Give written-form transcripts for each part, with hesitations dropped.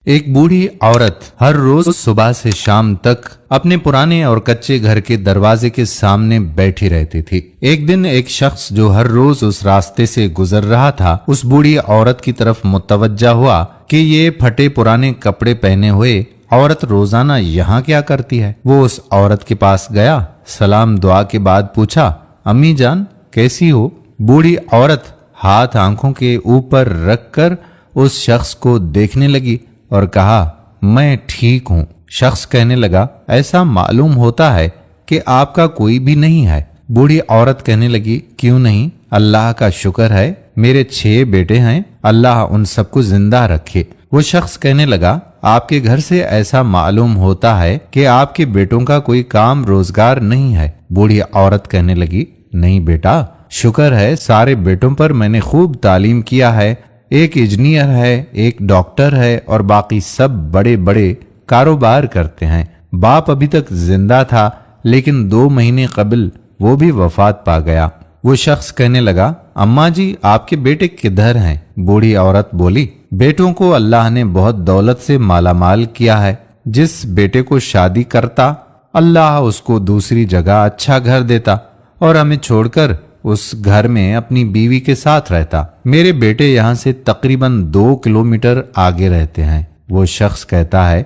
एक बूढ़ी औरत हर रोज सुबह से शाम तक अपने पुराने और कच्चे घर के दरवाजे के सामने बैठी रहती थी। एक दिन एक शख्स जो हर रोज उस रास्ते से गुजर रहा था उस बूढ़ी औरत की तरफ मुतवज्जा हुआ कि ये फटे पुराने कपड़े पहने हुए औरत रोजाना यहाँ क्या करती है। वो उस औरत के पास गया, सलाम दुआ के बाद पूछा, अम्मी जान कैसी हो। बूढ़ी औरत हाथ आंखों के ऊपर रखकर उस शख्स को देखने लगी और कहा, मैं ठीक हूँ। शख्स कहने लगा, ऐसा मालूम होता है कि आपका कोई भी नहीं है। बूढ़ी औरत कहने लगी, क्यों नहीं, अल्लाह का शुक्र है, मेरे 6 बेटे हैं, अल्लाह उन सबको जिंदा रखे। वो शख्स कहने लगा, आपके घर से ऐसा मालूम होता है कि आपके बेटों का कोई काम रोजगार नहीं है। बूढ़ी औरत कहने लगी, नहीं बेटा, शुक्र है सारे बेटों पर मैंने खूब तालीम किया है। एक इंजीनियर है, एक डॉक्टर है और बाकी सब बड़े बड़े कारोबार करते हैं। बाप अभी तक जिंदा था लेकिन 2 महीने कबल वो भी वफात पा गया। वो शख्स कहने लगा, अम्मा जी आपके बेटे किधर हैं। बूढ़ी औरत बोली, बेटों को अल्लाह ने बहुत दौलत से मालामाल किया है। जिस बेटे को शादी करता अल्लाह उसको दूसरी जगह अच्छा घर देता और हमें छोड़कर उस घर में अपनी बीवी के साथ रहता। मेरे बेटे यहाँ से तकरीबन 2 किलोमीटर आगे रहते हैं। वो शख्स कहता है,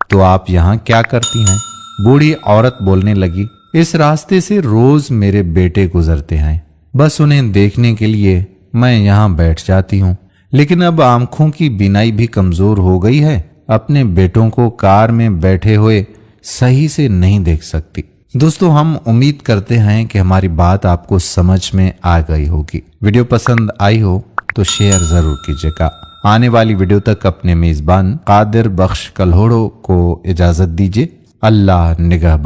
तो आप यहाँ क्या करती हैं। बूढ़ी औरत बोलने लगी, इस रास्ते से रोज मेरे बेटे गुजरते हैं, बस उन्हें देखने के लिए मैं यहाँ बैठ जाती हूँ, लेकिन अब आंखों की बीनाई भी कमजोर हो गई है, अपने बेटों को कार में बैठे हुए सही से नहीं देख सकती। दोस्तों, हम उम्मीद करते हैं कि हमारी बात आपको समझ में आ गई होगी। वीडियो पसंद आई हो तो शेयर जरूर कीजिएगा। आने वाली वीडियो तक अपने मेजबान कादिर बख्श कल्होड़ो को इजाजत दीजिए। अल्लाह निगहबान।